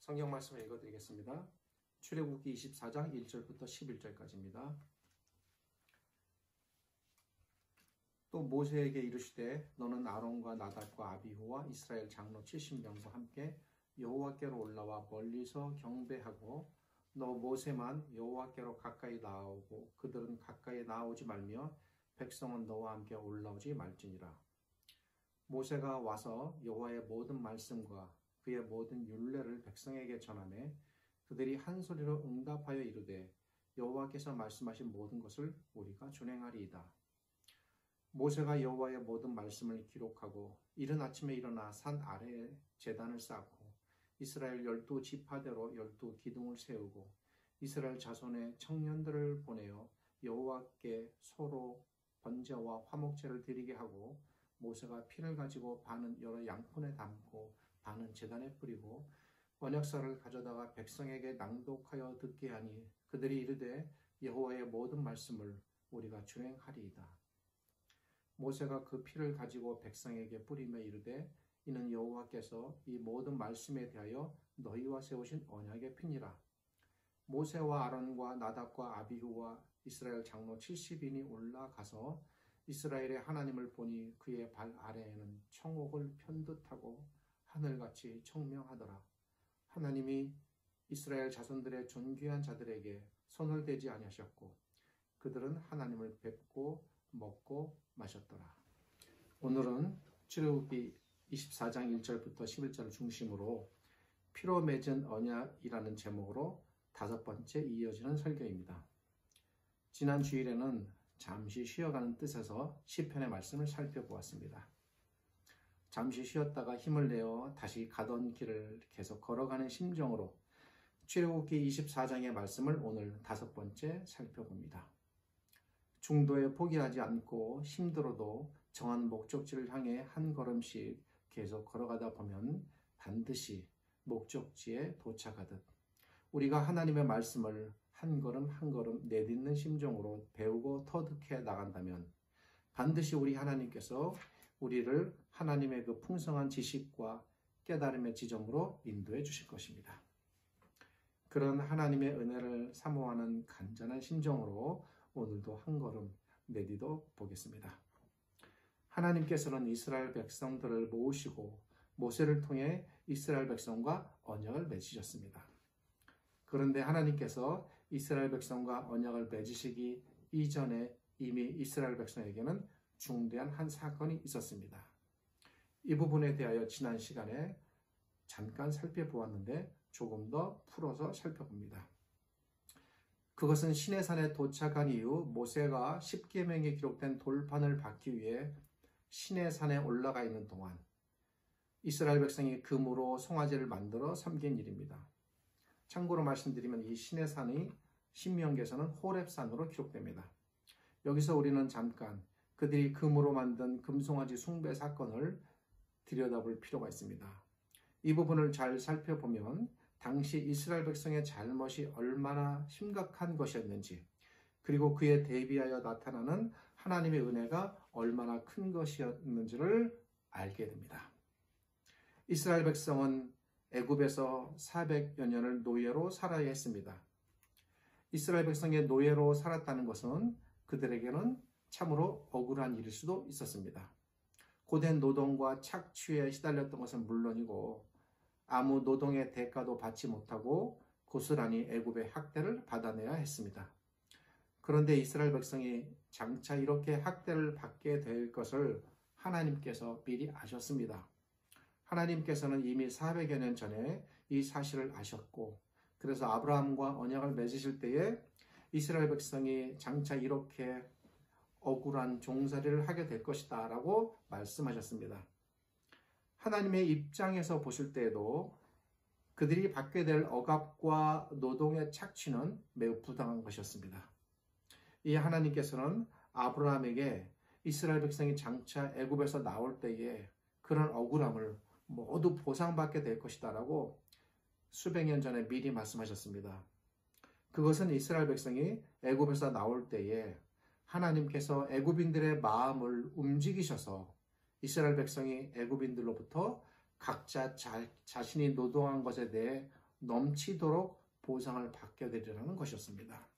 성경 말씀을 읽어드리겠습니다. 출애굽기 24장 1절부터 11절까지입니다. 또 모세에게 이르시되 너는 아론과 나답과 아비후와 이스라엘 장로 70명과 함께 여호와께로 올라와 멀리서 경배하고 너 모세만 여호와께로 가까이 나아오고 그들은 가까이 나아오지 말며 백성은 너와 함께 올라오지 말지니라. 모세가 와서 여호와의 모든 말씀과 그의 모든 율례를 백성에게 전하매 그들이 한 소리로 응답하여 이르되 여호와께서 말씀하신 모든 것을 우리가 준행하리이다. 모세가 여호와의 모든 말씀을 기록하고 이른 아침에 일어나 산 아래에 제단을 쌓고 이스라엘 12지파대로 12기둥을 세우고 이스라엘 자손의 청년들을 보내어 여호와께 소로 번제와 화목제를 드리게 하고 모세가 피를 가지고 반은 여러 양푼에 담고 반은 제단에 뿌리고 언약서를 가져다가 백성에게 낭독하여 듣게 하니 그들이 이르되 여호와의 모든 말씀을 우리가 준행하리이다. 모세가 그 피를 가지고 백성에게 뿌리며 이르되 이는 여호와께서 이 모든 말씀에 대하여 너희와 세우신 언약의 피니라. 모세와 아론과 나답과 아비후와 이스라엘 장로 70인이 올라가서 이스라엘의 하나님을 보니 그의 발 아래에는 청옥을 편듯하고 하늘같이 청명하더라. 하나님이 이스라엘 자손들의 존귀한 자들에게 손을 대지 아니하셨고 그들은 하나님을 뵙고 먹고 마셨더라. 오늘은 출애굽기 24장 1절부터 11절을 중심으로 피로 맺은 언약이라는 제목으로 5번째 이어지는 설교입니다. 지난 주일에는 잠시 쉬어가는 뜻에서 시편의 말씀을 살펴보았습니다. 잠시 쉬었다가 힘을 내어 다시 가던 길을 계속 걸어가는 심정으로 출애굽기 24장의 말씀을 오늘 5번째 살펴봅니다. 중도에 포기하지 않고 힘들어도 정한 목적지를 향해 한 걸음씩 계속 걸어가다 보면 반드시 목적지에 도착하듯 우리가 하나님의 말씀을 한 걸음 한 걸음 내딛는 심정으로 배우고 터득해 나간다면 반드시 우리 하나님께서 우리를 하나님의 그 풍성한 지식과 깨달음의 지점으로 인도해 주실 것입니다. 그런 하나님의 은혜를 사모하는 간절한 심정으로 오늘도 한 걸음 내딛어 보겠습니다. 하나님께서는 이스라엘 백성들을 모으시고 모세를 통해 이스라엘 백성과 언약을 맺으셨습니다. 그런데 하나님께서 이스라엘 백성과 언약을 맺으시기 이전에 이미 이스라엘 백성에게는 중대한 한 사건이 있었습니다. 이 부분에 대하여 지난 시간에 잠깐 살펴보았는데 조금 더 풀어서 살펴봅니다. 그것은 시내산에 도착한 이후 모세가 십계명에 기록된 돌판을 받기 위해 시내산에 올라가 있는 동안 이스라엘 백성이 금으로 송아지를 만들어 섬긴 일입니다. 참고로 말씀드리면 이 시내산이 신명기에서는 호렙산으로 기록됩니다. 여기서 우리는 잠깐 그들이 금으로 만든 금송아지 숭배 사건을 들여다볼 필요가 있습니다. 이 부분을 잘 살펴보면 당시 이스라엘 백성의 잘못이 얼마나 심각한 것이었는지 그리고 그에 대비하여 나타나는 하나님의 은혜가 얼마나 큰 것이었는지를 알게 됩니다. 이스라엘 백성은 애굽에서 400여 년을 노예로 살아야 했습니다. 이스라엘 백성의 노예로 살았다는 것은 그들에게는 참으로 억울한 일일 수도 있었습니다. 고된 노동과 착취에 시달렸던 것은 물론이고 아무 노동의 대가도 받지 못하고 고스란히 애굽의 학대를 받아내야 했습니다. 그런데 이스라엘 백성이 장차 이렇게 학대를 받게 될 것을 하나님께서 미리 아셨습니다. 하나님께서는 이미 400여 년 전에 이 사실을 아셨고 그래서 아브라함과 언약을 맺으실 때에 이스라엘 백성이 장차 이렇게 억울한 종살이를 하게 될 것이다 라고 말씀하셨습니다. 하나님의 입장에서 보실 때에도 그들이 받게 될 억압과 노동의 착취는 매우 부당한 것이었습니다. 이 하나님께서는 아브라함에게 이스라엘 백성이 장차 애굽에서 나올 때에 그런 억울함을 모두 보상받게 될 것이다 라고 수백 년 전에 미리 말씀하셨습니다. 그것은 이스라엘 백성이 애굽에서 나올 때에 하나님께서 애굽인들의 마음을 움직이셔서 이스라엘 백성이 애굽인들로부터 각자 자신이 노동한 것에 대해 넘치도록 보상을 받게 되리라는 것이었습니다.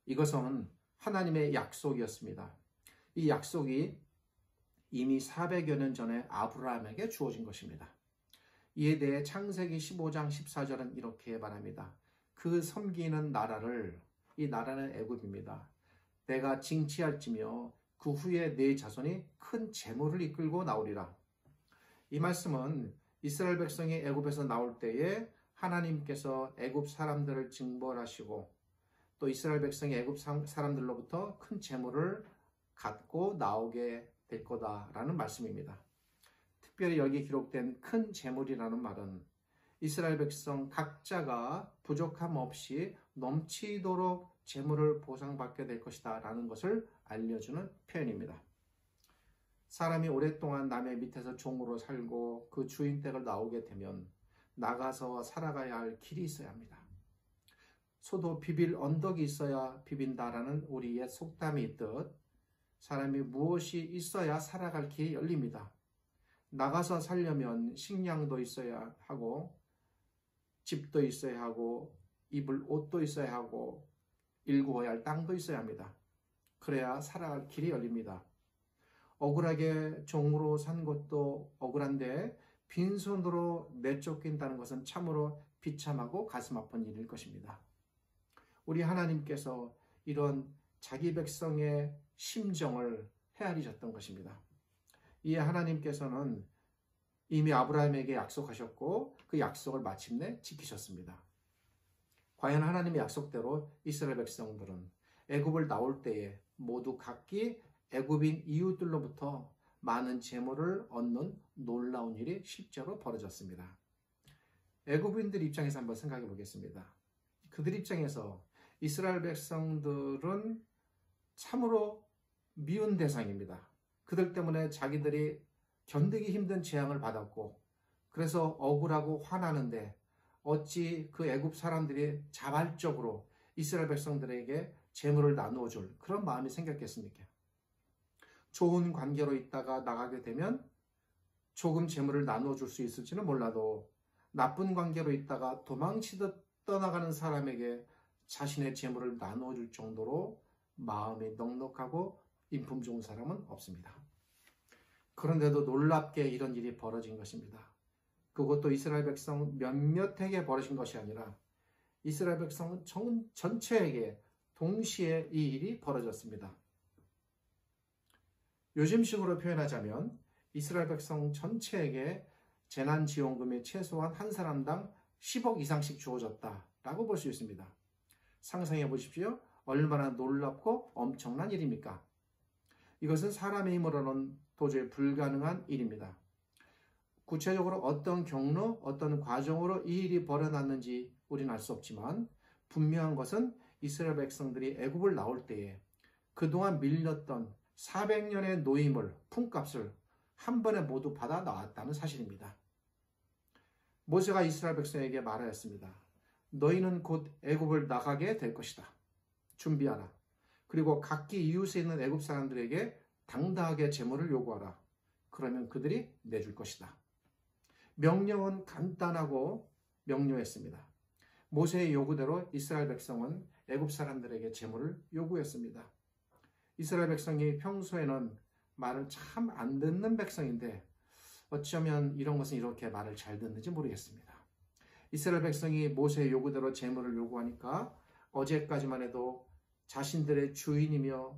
이것은 하나님의 약속이었습니다. 이 약속이 이미 400여 년 전에 아브라함에게 주어진 것입니다. 이에 대해 창세기 15장 14절은 이렇게 말합니다. 그 섬기는 나라를, 이 나라는 애굽입니다. 내가 징치할지며 그 후에 네 자손이 큰 재물을 이끌고 나오리라. 이 말씀은 이스라엘 백성이 애굽에서 나올 때에 하나님께서 애굽 사람들을 징벌하시고 또 이스라엘 백성이 애굽 사람들로부터 큰 재물을 갖고 나오게 될 거다라는 말씀입니다. 특별히 여기 기록된 큰 재물이라는 말은 이스라엘 백성 각자가 부족함 없이 넘치도록 재물을 보상받게 될 것이다 라는 것을 알려주는 표현입니다. 사람이 오랫동안 남의 밑에서 종으로 살고 그 주인 댁을 나오게 되면 나가서 살아가야 할 길이 있어야 합니다. 소도 비빌 언덕이 있어야 비빈다라는 우리의 속담이 있듯 사람이 무엇이 있어야 살아갈 길이 열립니다. 나가서 살려면 식량도 있어야 하고 집도 있어야 하고 입을 옷도 있어야 하고 일구어야 할 땅도 있어야 합니다. 그래야 살아갈 길이 열립니다. 억울하게 종으로 산 것도 억울한데 빈손으로 내쫓긴다는 것은 참으로 비참하고 가슴 아픈 일일 것입니다. 우리 하나님께서 이런 자기 백성의 심정을 헤아리셨던 것입니다. 이에 하나님께서는 이미 아브라함에게 약속하셨고 그 약속을 마침내 지키셨습니다. 과연 하나님의 약속대로 이스라엘 백성들은 애굽을 나올 때에 모두 각기 애굽인 이웃들로부터 많은 재물을 얻는 놀라운 일이 실제로 벌어졌습니다. 애굽인들 입장에서 한번 생각해 보겠습니다. 그들 입장에서 이스라엘 백성들은 참으로 미운 대상입니다. 그들 때문에 자기들이 견디기 힘든 재앙을 받았고 그래서 억울하고 화나는데 어찌 그 애굽 사람들이 자발적으로 이스라엘 백성들에게 재물을 나누어 줄 그런 마음이 생겼겠습니까? 좋은 관계로 있다가 나가게 되면 조금 재물을 나누어 줄 수 있을지는 몰라도 나쁜 관계로 있다가 도망치듯 떠나가는 사람에게 자신의 재물을 나누어 줄 정도로 마음이 넉넉하고 인품 좋은 사람은 없습니다. 그런데도 놀랍게 이런 일이 벌어진 것입니다. 그것도 이스라엘 백성 몇몇에게 벌어진 것이 아니라 이스라엘 백성 전체에게 동시에 이 일이 벌어졌습니다. 요즘식으로 표현하자면 이스라엘 백성 전체에게 재난지원금이 최소한 한 사람당 10억 이상씩 주어졌다라고 볼 수 있습니다. 상상해 보십시오. 얼마나 놀랍고 엄청난 일입니까? 이것은 사람의 힘으로는 도저히 불가능한 일입니다. 구체적으로 어떤 경로, 어떤 과정으로 이 일이 벌어났는지 우리는 알 수 없지만 분명한 것은 이스라엘 백성들이 애굽을 나올 때에 그동안 밀렸던 400년의 노임을, 품값을 한 번에 모두 받아 나왔다는 사실입니다. 모세가 이스라엘 백성에게 말하였습니다. 너희는 곧 애굽을 나가게 될 것이다. 준비하라. 그리고 각기 이웃에 있는 애굽 사람들에게 당당하게 재물을 요구하라. 그러면 그들이 내줄 것이다. 명령은 간단하고 명료했습니다. 모세의 요구대로 이스라엘 백성은 애굽 사람들에게 재물을 요구했습니다. 이스라엘 백성이 평소에는 말을 참 안 듣는 백성인데 어쩌면 이런 것은 이렇게 말을 잘 듣는지 모르겠습니다. 이스라엘 백성이 모세의 요구대로 재물을 요구하니까 어제까지만 해도 자신들의 주인이며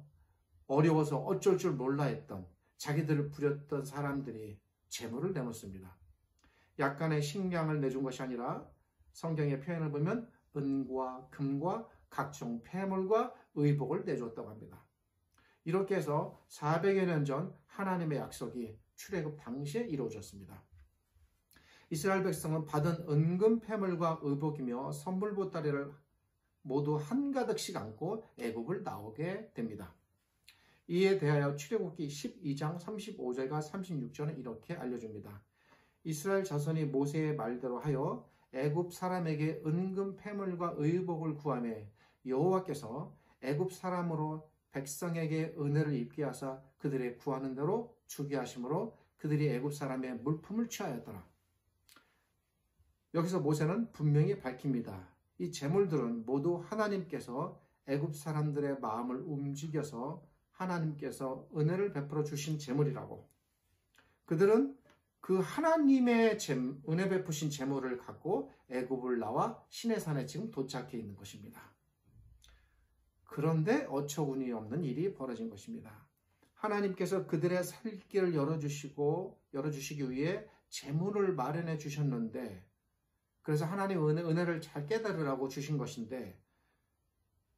어려워서 어쩔 줄 몰라 했던 자기들을 부렸던 사람들이 재물을 내놓습니다. 약간의 식량을 내준 것이 아니라 성경의 표현을 보면 은과 금과 각종 폐물과 의복을 내줬다고 합니다. 이렇게 해서 400여 년 전 하나님의 약속이 출애굽 당시에 이루어졌습니다. 이스라엘 백성은 받은 은금 폐물과 의복이며 선물 보따리를 모두 한가득씩 안고 애굽을 나오게 됩니다. 이에 대하여 출애굽기 12장 35절과 36절은 이렇게 알려줍니다. 이스라엘 자손이 모세의 말대로 하여 애굽 사람에게 은금 폐물과 의복을 구하매 여호와께서 애굽 사람으로 백성에게 은혜를 입게 하사 그들의 구하는 대로 주게 하심으로 그들이 애굽 사람의 물품을 취하였더라. 여기서 모세는 분명히 밝힙니다. 이 제물들은 모두 하나님께서 애굽 사람들의 마음을 움직여서 하나님께서 은혜를 베풀어 주신 제물이라고. 그들은 그 하나님의 은혜 베푸신 제물을 갖고 애굽을 나와 시내산에 지금 도착해 있는 것입니다. 그런데 어처구니 없는 일이 벌어진 것입니다. 하나님께서 그들의 살 길을 열어주시기 위해 제물을 마련해 주셨는데, 그래서 하나님의 은혜를 잘 깨달으라고 주신 것인데,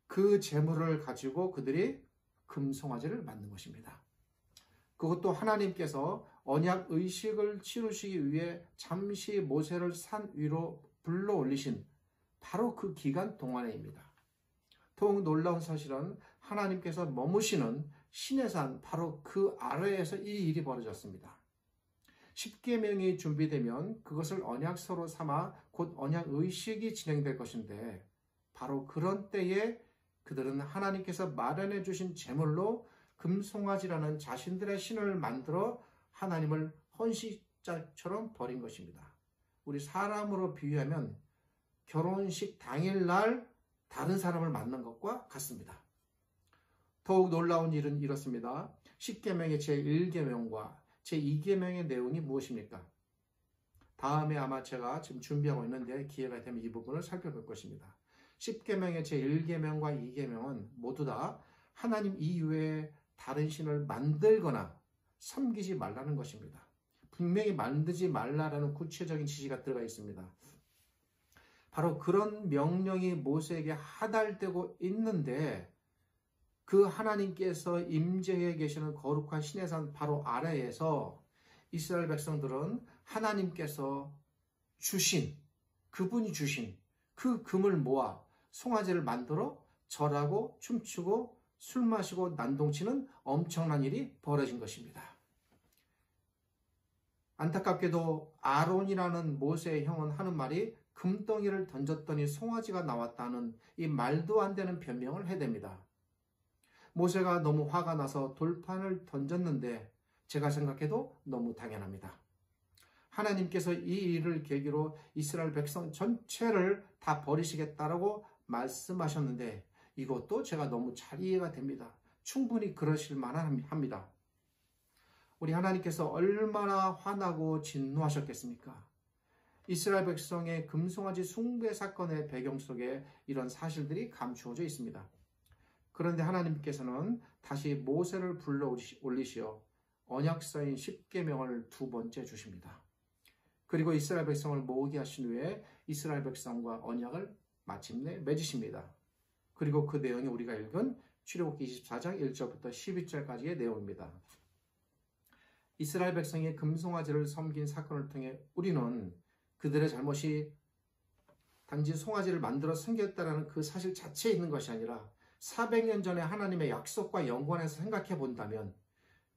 그 제물을 가지고 그들이 금송아지를 만든 것입니다. 그것도 하나님께서 언약 의식을 치르시기 위해 잠시 모세를 산 위로 불러 올리신 바로 그 기간 동안에입니다. 더욱 놀라운 사실은 하나님께서 머무시는 시내산 바로 그 아래에서 이 일이 벌어졌습니다. 십계명이 준비되면 그것을 언약서로 삼아 곧 언약 의식이 진행될 것인데, 바로 그런 때에 그들은 하나님께서 마련해 주신 제물로 금송아지라는 자신들의 신을 만들어 하나님을 헌신자처럼 버린 것입니다. 우리 사람으로 비유하면 결혼식 당일날 다른 사람을 만난 것과 같습니다. 더욱 놀라운 일은 이렇습니다. 십계명의 제1계명과 제2계명의 내용이 무엇입니까? 다음에 아마 제가 지금 준비하고 있는데 기회가 되면 이 부분을 살펴볼 것입니다. 십계명의 제1계명과 2계명은 모두 다 하나님 이외에 다른 신을 만들거나 섬기지 말라는 것입니다. 분명히 만들지 말라라는 구체적인 지시가 들어가 있습니다. 바로 그런 명령이 모세에게 하달되고 있는데, 그 하나님께서 임재해 계시는 거룩한 시내산 바로 아래에서 이스라엘 백성들은 하나님께서 주신, 그분이 주신 그 금을 모아 송아지를 만들어 절하고 춤추고 술 마시고 난동치는 엄청난 일이 벌어진 것입니다. 안타깝게도 아론이라는 모세의 형은 하는 말이 금덩이를 던졌더니 송아지가 나왔다는 이 말도 안 되는 변명을 해댑니다. 모세가 너무 화가 나서 돌판을 던졌는데 제가 생각해도 너무 당연합니다. 하나님께서 이 일을 계기로 이스라엘 백성 전체를 다 버리시겠다라고 말씀하셨는데, 이것도 제가 너무 잘 이해가 됩니다. 충분히 그러실 만합니다. 우리 하나님께서 얼마나 화나고 진노하셨겠습니까? 이스라엘 백성의 금송아지 숭배 사건의 배경 속에 이런 사실들이 감추어져 있습니다. 그런데 하나님께서는 다시 모세를 불러 올리시어 언약서인 십계명을 두 번째 주십니다. 그리고 이스라엘 백성을 모으게 하신 후에 이스라엘 백성과 언약을 마침내 맺으십니다. 그리고 그 내용이 우리가 읽은 출애굽기 24장 1절부터 12절까지의 내용입니다. 이스라엘 백성이 금송아지를 섬긴 사건을 통해 우리는 그들의 잘못이 단지 송아지를 만들어 섬겼다는 그 사실 자체에 있는 것이 아니라 400년 전에 하나님의 약속과 연관해서 생각해 본다면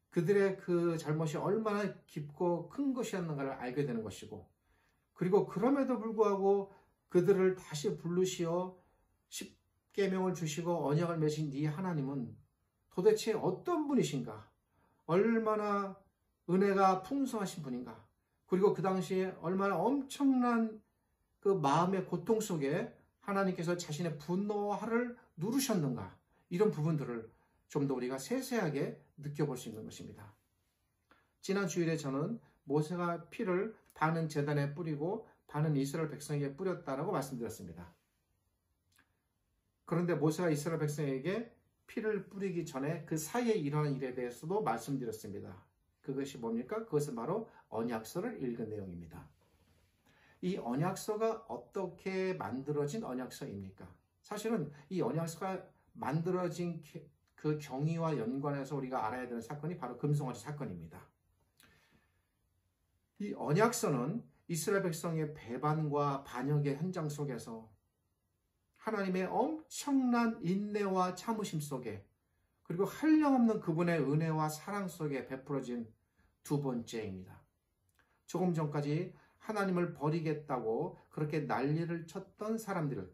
그들의 그 잘못이 얼마나 깊고 큰 것이었는가를 알게 되는 것이고, 그리고 그럼에도 불구하고 그들을 다시 부르시어 십계명을 주시고 언약을 맺으신 이 하나님은 도대체 어떤 분이신가? 얼마나 은혜가 풍성하신 분인가? 그리고 그 당시에 얼마나 엄청난 그 마음의 고통 속에 하나님께서 자신의 분노와 화를 누르셨는가? 이런 부분들을 좀 더 우리가 세세하게 느껴볼 수 있는 것입니다. 지난 주일에 저는 모세가 피를 반은 제단에 뿌리고 반은 이스라엘 백성에게 뿌렸다라고 말씀드렸습니다. 그런데 모세가 이스라엘 백성에게 피를 뿌리기 전에 그 사이에 일어난 일에 대해서도 말씀드렸습니다. 그것이 뭡니까? 그것은 바로 언약서를 읽은 내용입니다. 이 언약서가 어떻게 만들어진 언약서입니까? 사실은 이 언약서가 만들어진 그 경위와 연관해서 우리가 알아야 되는 사건이 바로 금송아지 사건입니다. 이 언약서는 이스라엘 백성의 배반과 반역의 현장 속에서 하나님의 엄청난 인내와 참으심 속에, 그리고 한량없는 그분의 은혜와 사랑 속에 베풀어진 두 번째입니다. 조금 전까지 하나님을 버리겠다고 그렇게 난리를 쳤던 사람들을,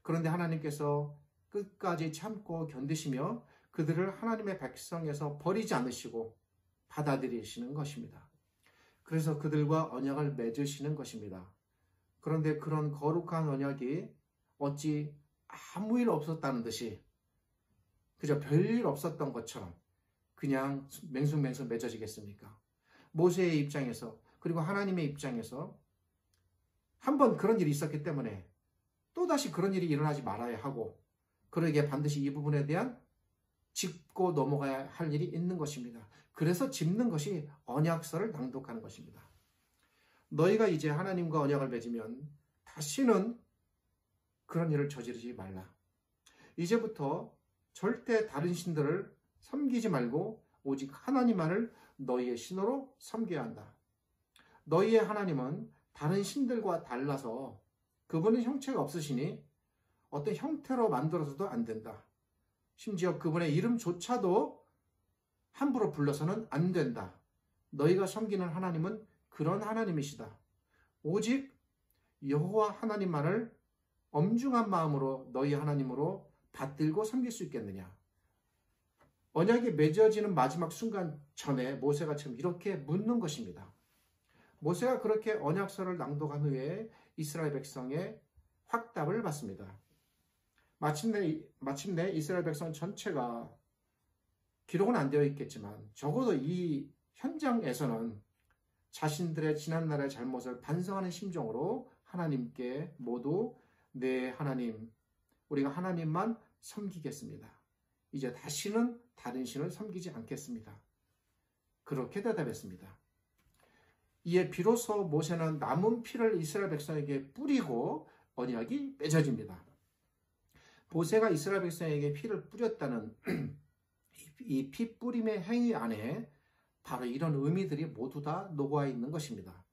그런데 하나님께서 끝까지 참고 견디시며 그들을 하나님의 백성에서 버리지 않으시고 받아들이시는 것입니다. 그래서 그들과 언약을 맺으시는 것입니다. 그런데 그런 거룩한 언약이 어찌 아무 일 없었다는 듯이 그저 별일 없었던 것처럼 그냥 맹숭맹숭 맺어지겠습니까? 모세의 입장에서 그리고 하나님의 입장에서 한번 그런 일이 있었기 때문에 또다시 그런 일이 일어나지 말아야 하고 그러기에 반드시 이 부분에 대한 짚고 넘어가야 할 일이 있는 것입니다. 그래서 짚는 것이 언약서를 낭독하는 것입니다. 너희가 이제 하나님과 언약을 맺으면 다시는 그런 일을 저지르지 말라. 이제부터 절대 다른 신들을 섬기지 말고 오직 하나님만을 너희의 신으로 섬겨야 한다. 너희의 하나님은 다른 신들과 달라서 그분은 형체가 없으시니 어떤 형태로 만들어서도 안 된다. 심지어 그분의 이름조차도 함부로 불러서는 안 된다. 너희가 섬기는 하나님은 그런 하나님이시다. 오직 여호와 하나님만을 엄중한 마음으로 너희 하나님으로 받들고 섬길 수 있겠느냐. 언약이 맺어지는 마지막 순간 전에 모세가 지금 이렇게 묻는 것입니다. 모세가 그렇게 언약서를 낭독한 후에 이스라엘 백성의 확답을 받습니다. 마침내 이스라엘 백성 전체가 기록은 안 되어 있겠지만 적어도 이 현장에서는 자신들의 지난날의 잘못을 반성하는 심정으로 하나님께 모두 네 하나님, 우리가 하나님만 섬기겠습니다. 이제 다시는 다른 신을 섬기지 않겠습니다. 그렇게 대답했습니다. 이에 비로소 모세는 남은 피를 이스라엘 백성에게 뿌리고 언약이 맺어집니다. 모세가 이스라엘 백성에게 피를 뿌렸다는 이 피 뿌림의 행위 안에 바로 이런 의미들이 모두 다 녹아 있는 것입니다.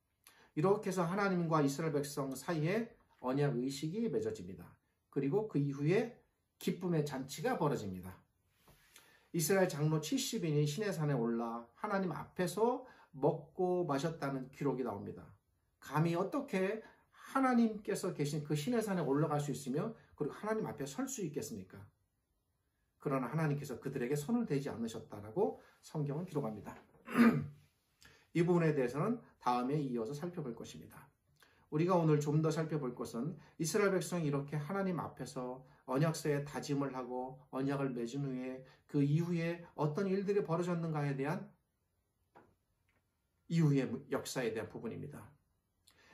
이렇게 해서 하나님과 이스라엘 백성 사이에 언약 의식이 맺어집니다. 그리고 그 이후에 기쁨의 잔치가 벌어집니다. 이스라엘 장로 70인이 시내산에 올라 하나님 앞에서 먹고 마셨다는 기록이 나옵니다. 감히 어떻게 하나님께서 계신 그 시내산에 올라갈 수 있으며 그리고 하나님 앞에 설 수 있겠습니까? 그러나 하나님께서 그들에게 손을 대지 않으셨다라고 성경은 기록합니다. 이 부분에 대해서는 다음에 이어서 살펴볼 것입니다. 우리가 오늘 좀 더 살펴볼 것은 이스라엘 백성이 이렇게 하나님 앞에서 언약서에 다짐을 하고 언약을 맺은 후에 그 이후에 어떤 일들이 벌어졌는가에 대한 이후의 역사에 대한 부분입니다.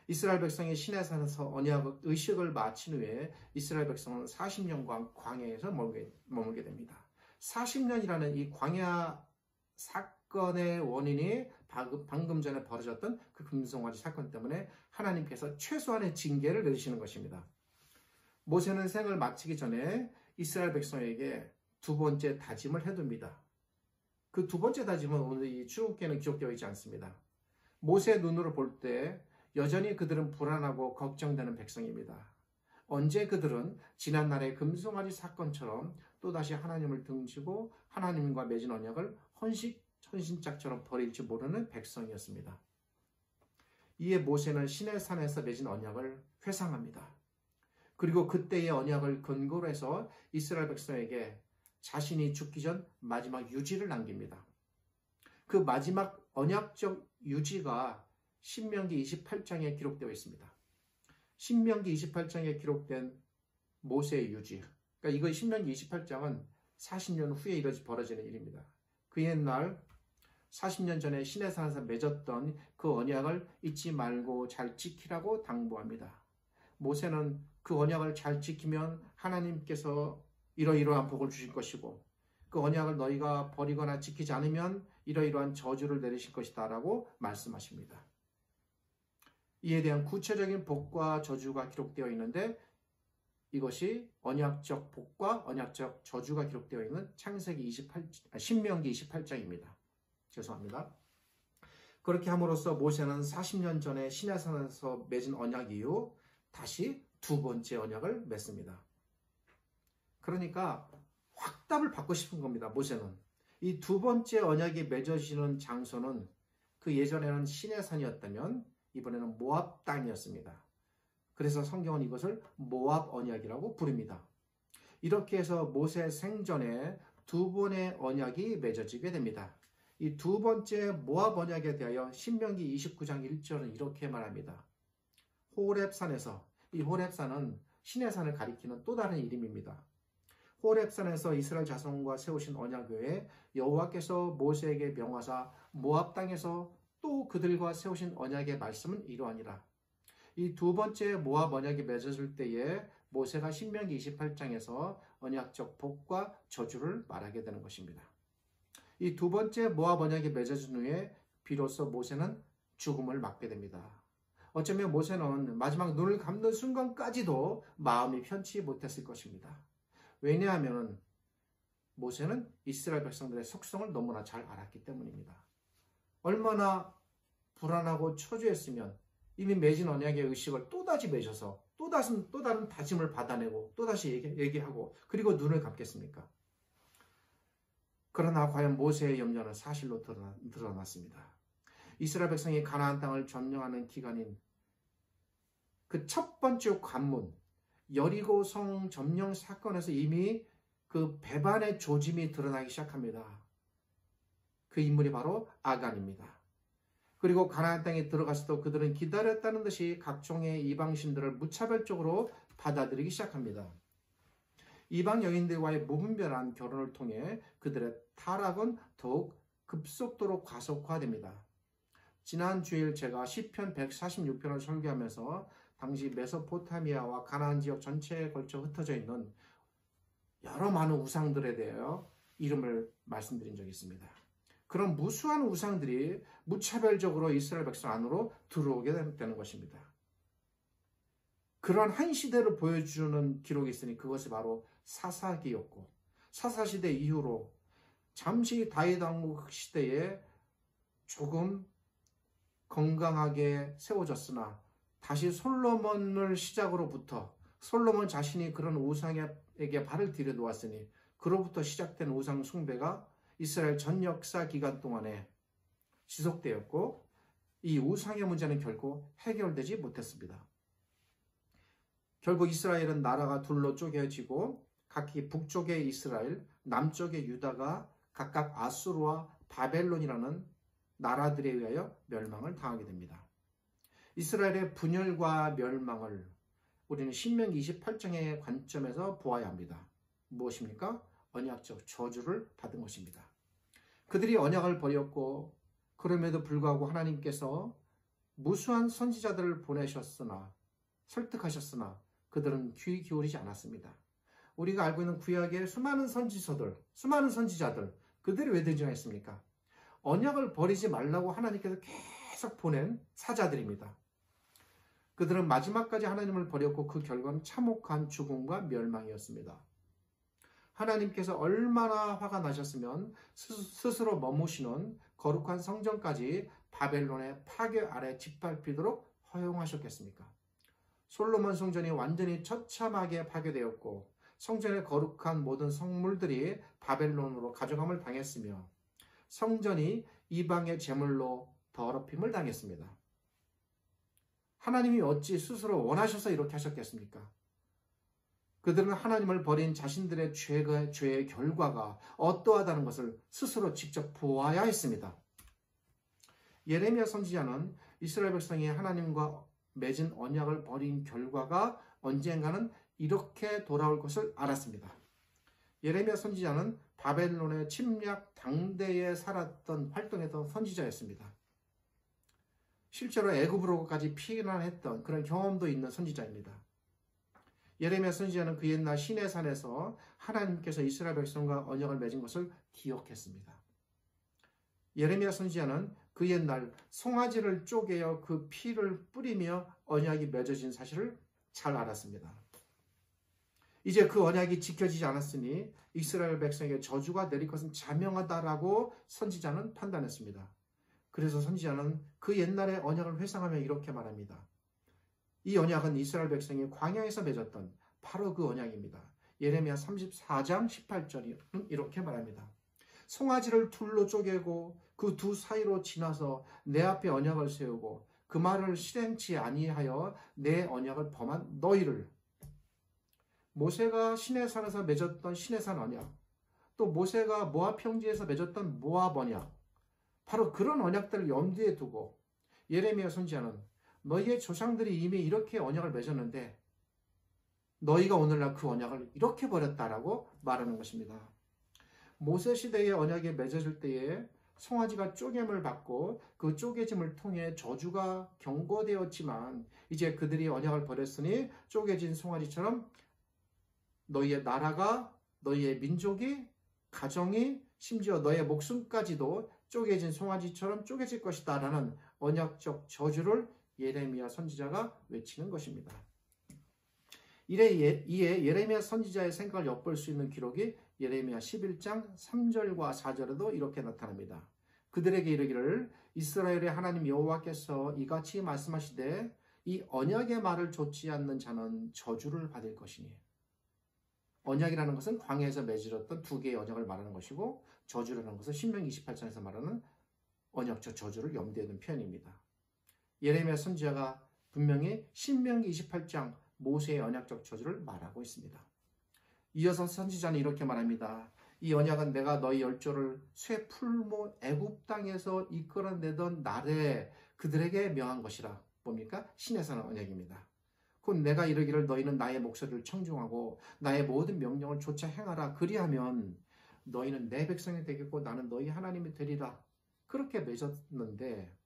이스라엘 백성이 시내산에서 언약 의식을 마친 후에 이스라엘 백성은 40년간 광야에서 머물게 됩니다. 40년이라는 이 광야 사건의 원인이 방금 전에 벌어졌던 그 금송아지 사건 때문에 하나님께서 최소한의 징계를 내리시는 것입니다. 모세는 생을 마치기 전에 이스라엘 백성에게 두 번째 다짐을 해둡니다. 그 두 번째 다짐은 오늘 이 출애굽기에는 기록되어 있지 않습니다. 모세의 눈으로 볼 때 여전히 그들은 불안하고 걱정되는 백성입니다. 언제 그들은 지난날의 금송아지 사건처럼 또다시 하나님을 등지고 하나님과 맺은 언약을 헌신짝처럼 버릴지 모르는 백성이었습니다. 이에 모세는 시내산에서 맺은 언약을 회상합니다. 그리고 그때의 언약을 근거로 해서 이스라엘 백성에게 자신이 죽기 전 마지막 유지를 남깁니다. 그 마지막 언약적 유지가 신명기 28장에 기록되어 있습니다. 신명기 28장에 기록된 모세의 유지. 그러니까 이거 신명기 28장은 40년 후에 벌어지는 일입니다. 그 옛날 40년 전에 시내산에서 맺었던 그 언약을 잊지 말고 잘 지키라고 당부합니다. 모세는 그 언약을 잘 지키면 하나님께서 이러이러한 복을 주실 것이고 그 언약을 너희가 버리거나 지키지 않으면 이러이러한 저주를 내리실 것이다 라고 말씀하십니다. 이에 대한 구체적인 복과 저주가 기록되어 있는데 이것이 언약적 복과 언약적 저주가 기록되어 있는 신명기 28장입니다. 죄송합니다. 그렇게 함으로써 모세는 40년 전에 시내산에서 맺은 언약 이후 다시 두 번째 언약을 맺습니다. 그러니까 확답을 받고 싶은 겁니다. 모세는. 이 두 번째 언약이 맺어지는 장소는 그 예전에는 시내산이었다면 이번에는 모압 땅이었습니다. 그래서 성경은 이것을 모압 언약이라고 부릅니다. 이렇게 해서 모세 생전에 두 번의 언약이 맺어지게 됩니다. 이 두 번째 모압 언약에 대하여 신명기 29장 1절은 이렇게 말합니다. 호렙산에서, 이 호렙산은 신의 산을 가리키는 또 다른 이름입니다. 호렙산에서 이스라엘 자손과 세우신 언약 외에 여호와께서 모세에게 명하사 모압 땅에서 또 그들과 세우신 언약의 말씀은 이러하니라. 이 두 번째 모압 언약이 맺어질 때에 모세가 신명기 28장에서 언약적 복과 저주를 말하게 되는 것입니다. 이 두 번째 모압 언약이 맺어진 후에 비로소 모세는 죽음을 맞게 됩니다. 어쩌면 모세는 마지막 눈을 감는 순간까지도 마음이 편치 못했을 것입니다. 왜냐하면 모세는 이스라엘 백성들의 속성을 너무나 잘 알았기 때문입니다. 얼마나 불안하고 초조했으면 이미 맺은 언약의 의식을 또다시 맺어서 또 다른 다짐을 받아내고 또다시 얘기하고 그리고 눈을 감겠습니까? 그러나 과연 모세의 염려는 사실로 드러났습니다. 이스라엘 백성이 가나안 땅을 점령하는 기간인 그 첫 번째 관문 여리고 성 점령 사건에서 이미 그 배반의 조짐이 드러나기 시작합니다. 그 인물이 바로 아간입니다. 그리고 가나안 땅에 들어가서도 그들은 기다렸다는 듯이 각종의 이방신들을 무차별적으로 받아들이기 시작합니다. 이방 여인들과의 무분별한 결혼을 통해 그들의 타락은 더욱 급속도로 과속화됩니다. 지난 주일 제가 시편 146편을 설교하면서 당시 메소포타미아와 가나안 지역 전체에 걸쳐 흩어져 있는 여러 많은 우상들에 대하여 이름을 말씀드린 적이 있습니다. 그런 무수한 우상들이 무차별적으로 이스라엘 백성 안으로 들어오게 되는 것입니다. 그런 한 시대를 보여주는 기록이 있으니 그것이 바로 사사기였고, 사사시대 이후로 잠시 다윗 왕국 시대에 조금 건강하게 세워졌으나 다시 솔로몬을 시작으로부터 솔로몬 자신이 그런 우상에게 발을 들여놓았으니 그로부터 시작된 우상 숭배가 이스라엘 전 역사 기간 동안에 지속되었고 이 우상의 문제는 결코 해결되지 못했습니다. 결국 이스라엘은 나라가 둘로 쪼개지고 각기 북쪽의 이스라엘, 남쪽의 유다가 각각 아수르와 바벨론이라는 나라들에 의하여 멸망을 당하게 됩니다. 이스라엘의 분열과 멸망을 우리는 신명기 28장의 관점에서 보아야 합니다. 무엇입니까? 언약적 저주를 받은 것입니다. 그들이 언약을 버렸고 그럼에도 불구하고 하나님께서 무수한 선지자들을 보내셨으나 설득하셨으나 그들은 귀 기울이지 않았습니다. 우리가 알고 있는 구약의 수많은 선지자들 그들이 왜 등장했습니까? 언약을 버리지 말라고 하나님께서 계속 보낸 사자들입니다. 그들은 마지막까지 하나님을 버렸고 그 결과는 참혹한 죽음과 멸망이었습니다. 하나님께서 얼마나 화가 나셨으면 스스로 머무시는 거룩한 성전까지 바벨론의 파괴 아래 짓밟히도록 허용하셨겠습니까? 솔로몬 성전이 완전히 처참하게 파괴되었고 성전의 거룩한 모든 성물들이 바벨론으로 가져감을 당했으며 성전이 이방의 제물로 더럽힘을 당했습니다. 하나님이 어찌 스스로 원하셔서 이렇게 하셨겠습니까? 그들은 하나님을 버린 자신들의 죄의 결과가 어떠하다는 것을 스스로 직접 보아야 했습니다. 예레미야 선지자는 이스라엘 백성이 하나님과 맺은 언약을 버린 결과가 언젠가는 이렇게 돌아올 것을 알았습니다. 예레미야 선지자는 바벨론의 침략 당대에 살았던 활동했던 선지자였습니다. 실제로 애굽으로까지 피난했던 그런 경험도 있는 선지자입니다. 예레미야 선지자는 그 옛날 시내산에서 하나님께서 이스라엘 백성과 언약을 맺은 것을 기억했습니다. 예레미야 선지자는 그 옛날 송아지를 쪼개어 그 피를 뿌리며 언약이 맺어진 사실을 잘 알았습니다. 이제 그 언약이 지켜지지 않았으니 이스라엘 백성에게 저주가 내릴 것은 자명하다라고 선지자는 판단했습니다. 그래서 선지자는 그 옛날의 언약을 회상하며 이렇게 말합니다. 이 언약은 이스라엘 백성이 광야에서 맺었던 바로 그 언약입니다. 예레미야 34장 18절은 이렇게 말합니다. 송아지를 둘로 쪼개고 그 두 사이로 지나서 내 앞에 언약을 세우고 그 말을 실행치 아니하여 내 언약을 범한 너희를 모세가 시내산에서 맺었던 시내산 언약 또 모세가 모압 평지에서 맺었던 모압 언약 바로 그런 언약들을 염두에 두고 예레미야 선지자는 너희의 조상들이 이미 이렇게 언약을 맺었는데 너희가 오늘날 그 언약을 이렇게 버렸다라고 말하는 것입니다. 모세 시대의 언약이 맺어질 때에 송아지가 쪼개임을 받고 그 쪼개짐을 통해 저주가 경고되었지만 이제 그들이 언약을 버렸으니 쪼개진 송아지처럼 너희의 나라가, 너희의 민족이, 가정이, 심지어 너의 목숨까지도 쪼개진 송아지처럼 쪼개질 것이다 라는 언약적 저주를 예레미야 선지자가 외치는 것입니다. 이에 예레미야 선지자의 생각을 엿볼 수 있는 기록이 예레미야 11장 3절과 4절에도 이렇게 나타납니다. 그들에게 이르기를 이스라엘의 하나님 여호와께서 이같이 말씀하시되 이 언약의 말을 좇지 않는 자는 저주를 받을 것이니. 언약이라는 것은 광야에서 맺어졌던 두 개의 언약을 말하는 것이고 저주라는 것은 신명기 28장에서 말하는 언약적 저주를 염두에 둔 표현입니다. 예레미야 선지자가 분명히 신명기 28장 모세의 언약적 저주를 말하고 있습니다. 이어서 선지자는 이렇게 말합니다. 이 언약은 내가 너희 열조를 쇠 풀모 애굽 땅에서 이끌어내던 날에 그들에게 명한 것이라. 뭡니까? 신에서 난 언약입니다. 곧 내가 이르기를 너희는 나의 목소리를 청중하고 나의 모든 명령을 조차 행하라. 그리하면 너희는 내 백성이 되겠고 나는 너희 하나님이 되리라. 그렇게 맺었는데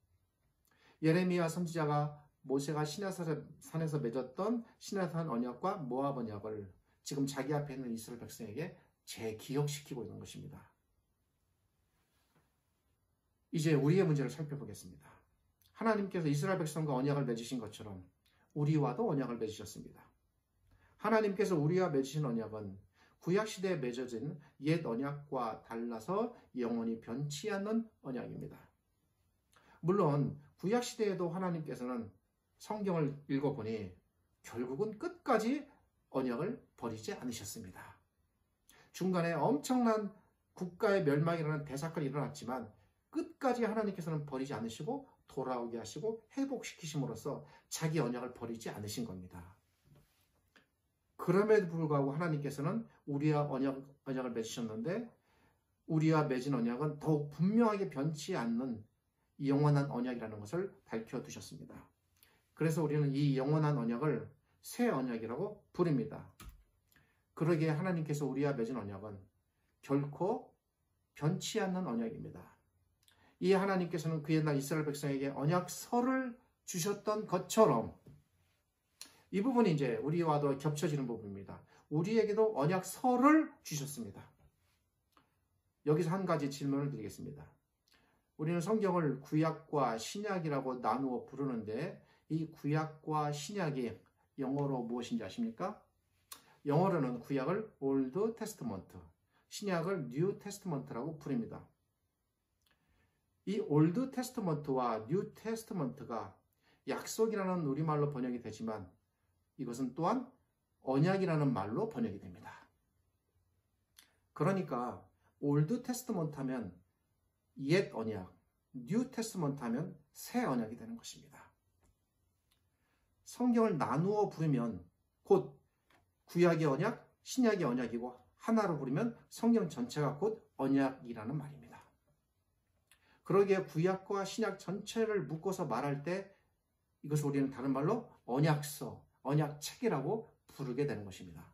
예레미야 선지자가 모세가 시내산에서 맺었던 시내산 언약과 모압 언약을 지금 자기 앞에 있는 이스라엘 백성에게 재기억시키고 있는 것입니다. 이제 우리의 문제를 살펴보겠습니다. 하나님께서 이스라엘 백성과 언약을 맺으신 것처럼 우리와도 언약을 맺으셨습니다. 하나님께서 우리와 맺으신 언약은 구약시대에 맺어진 옛 언약과 달라서 영원히 변치 않는 언약입니다. 물론 구약시대에도 하나님께서는 성경을 읽어보니 결국은 끝까지 언약을 버리지 않으셨습니다. 중간에 엄청난 국가의 멸망이라는 대사건이 일어났지만 끝까지 하나님께서는 버리지 않으시고 돌아오게 하시고 회복시키심으로써 자기 언약을 버리지 않으신 겁니다. 그럼에도 불구하고 하나님께서는 우리와 언약을 맺으셨는데 우리와 맺은 언약은 더욱 분명하게 변치 않는 영원한 언약이라는 것을 밝혀두셨습니다. 그래서 우리는 이 영원한 언약을 새 언약이라고 부릅니다. 그러기에 하나님께서 우리와 맺은 언약은 결코 변치 않는 언약입니다. 이 하나님께서는 그 옛날 이스라엘 백성에게 언약서를 주셨던 것처럼 이 부분이 이제 우리와도 겹쳐지는 부분입니다. 우리에게도 언약서를 주셨습니다. 여기서 한 가지 질문을 드리겠습니다. 우리는 성경을 구약과 신약이라고 나누어 부르는데 이 구약과 신약이 영어로 무엇인지 아십니까? 영어로는 구약을 Old Testament, 신약을 New Testament라고 부릅니다. 이 Old Testament와 New Testament가 약속이라는 우리말로 번역이 되지만 이것은 또한 언약이라는 말로 번역이 됩니다. 그러니까 Old Testament 하면 옛 언약, New Testament 하면 새 언약이 되는 것입니다. 성경을 나누어 부르면 곧 구약의 언약, 신약의 언약이고 하나로 부르면 성경 전체가 곧 언약이라는 말입니다. 그러기에 구약과 신약 전체를 묶어서 말할 때 이것을 우리는 다른 말로 언약서, 언약책이라고 부르게 되는 것입니다.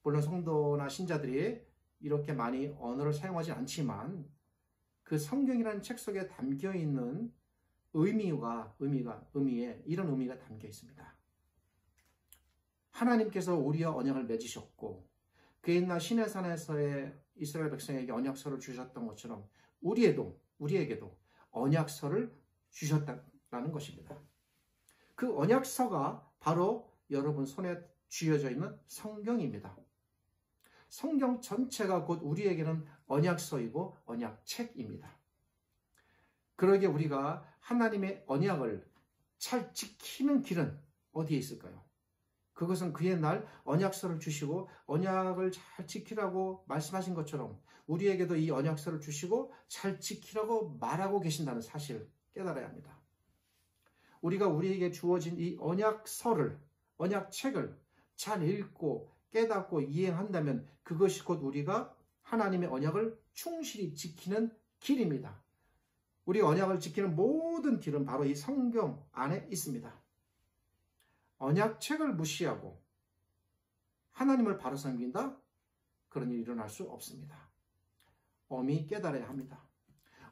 물론 성도나 신자들이 이렇게 많이 언어를 사용하지 않지만 그 성경이라는 책 속에 담겨 있는 의미에 이런 의미가 담겨 있습니다. 하나님께서 우리와 언약을 맺으셨고 그 옛날 시내산에서의 이스라엘 백성에게 언약서를 주셨던 것처럼 우리에게도 언약서를 주셨다는 것입니다. 그 언약서가 바로 여러분 손에 쥐어져 있는 성경입니다. 성경 전체가 곧 우리에게는 언약서이고 언약책입니다. 그러기에 우리가 하나님의 언약을 잘 지키는 길은 어디에 있을까요? 그것은 그 옛날 언약서를 주시고 언약을 잘 지키라고 말씀하신 것처럼 우리에게도 이 언약서를 주시고 잘 지키라고 말하고 계신다는 사실을 깨달아야 합니다. 우리가 우리에게 주어진 이 언약서를, 언약책을 잘 읽고 깨닫고 이행한다면 그것이 곧 우리가 하나님의 언약을 충실히 지키는 길입니다. 우리 언약을 지키는 모든 길은 바로 이 성경 안에 있습니다. 언약책을 무시하고 하나님을 바로 섬긴다? 그런 일이 일어날 수 없습니다. 엄히 깨달아야 합니다.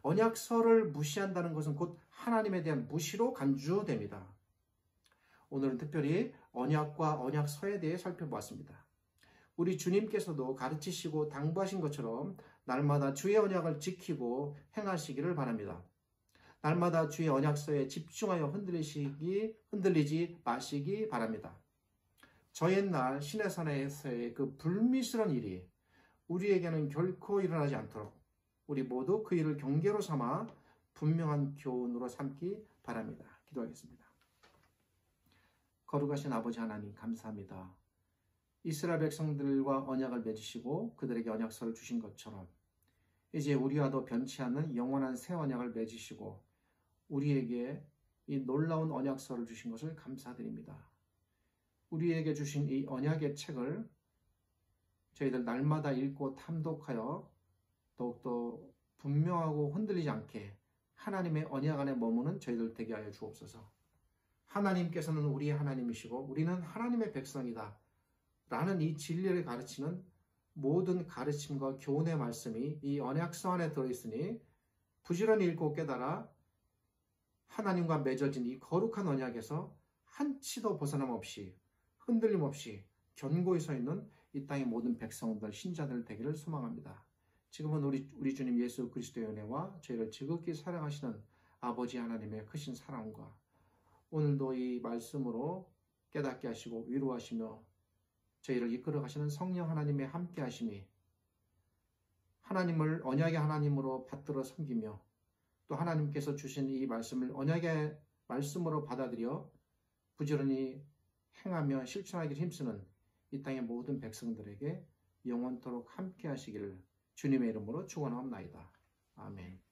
언약서를 무시한다는 것은 곧 하나님에 대한 무시로 간주됩니다. 오늘은 특별히 언약과 언약서에 대해 살펴보았습니다. 우리 주님께서도 가르치시고 당부하신 것처럼 날마다 주의 언약을 지키고 행하시기를 바랍니다. 날마다 주의 언약서에 집중하여 흔들리지 마시기 바랍니다. 저 옛날 시내산에서의 그 불미스러운 일이 우리에게는 결코 일어나지 않도록 우리 모두 그 일을 경계로 삼아 분명한 교훈으로 삼기 바랍니다. 기도하겠습니다. 거룩하신 아버지 하나님 감사합니다. 이스라엘 백성들과 언약을 맺으시고 그들에게 언약서를 주신 것처럼 이제 우리와도 변치 않는 영원한 새 언약을 맺으시고 우리에게 이 놀라운 언약서를 주신 것을 감사드립니다. 우리에게 주신 이 언약의 책을 저희들 날마다 읽고 탐독하여 더욱더 분명하고 흔들리지 않게 하나님의 언약 안에 머무는 저희들 되게 하여 주옵소서. 하나님께서는 우리의 하나님이시고 우리는 하나님의 백성이다 라는 이 진리를 가르치는 모든 가르침과 교훈의 말씀이 이 언약서 안에 들어있으니 부지런히 읽고 깨달아 하나님과 맺어진 이 거룩한 언약에서 한치도 벗어남 없이 흔들림 없이 견고히 서 있는 이 땅의 모든 백성들, 신자들 되기를 소망합니다. 지금은 우리 주님 예수 그리스도의 은혜와 저희를 지극히 사랑하시는 아버지 하나님의 크신 사랑과 오늘도 이 말씀으로 깨닫게 하시고 위로하시며 저희를 이끌어 가시는 성령 하나님의 함께 하심이 하나님을 언약의 하나님으로 받들어 섬기며 또 하나님께서 주신 이 말씀을 언약의 말씀으로 받아들여 부지런히 행하며 실천하기를 힘쓰는 이 땅의 모든 백성들에게 영원토록 함께 하시기를 주님의 이름으로 축원하옵나이다. 아멘.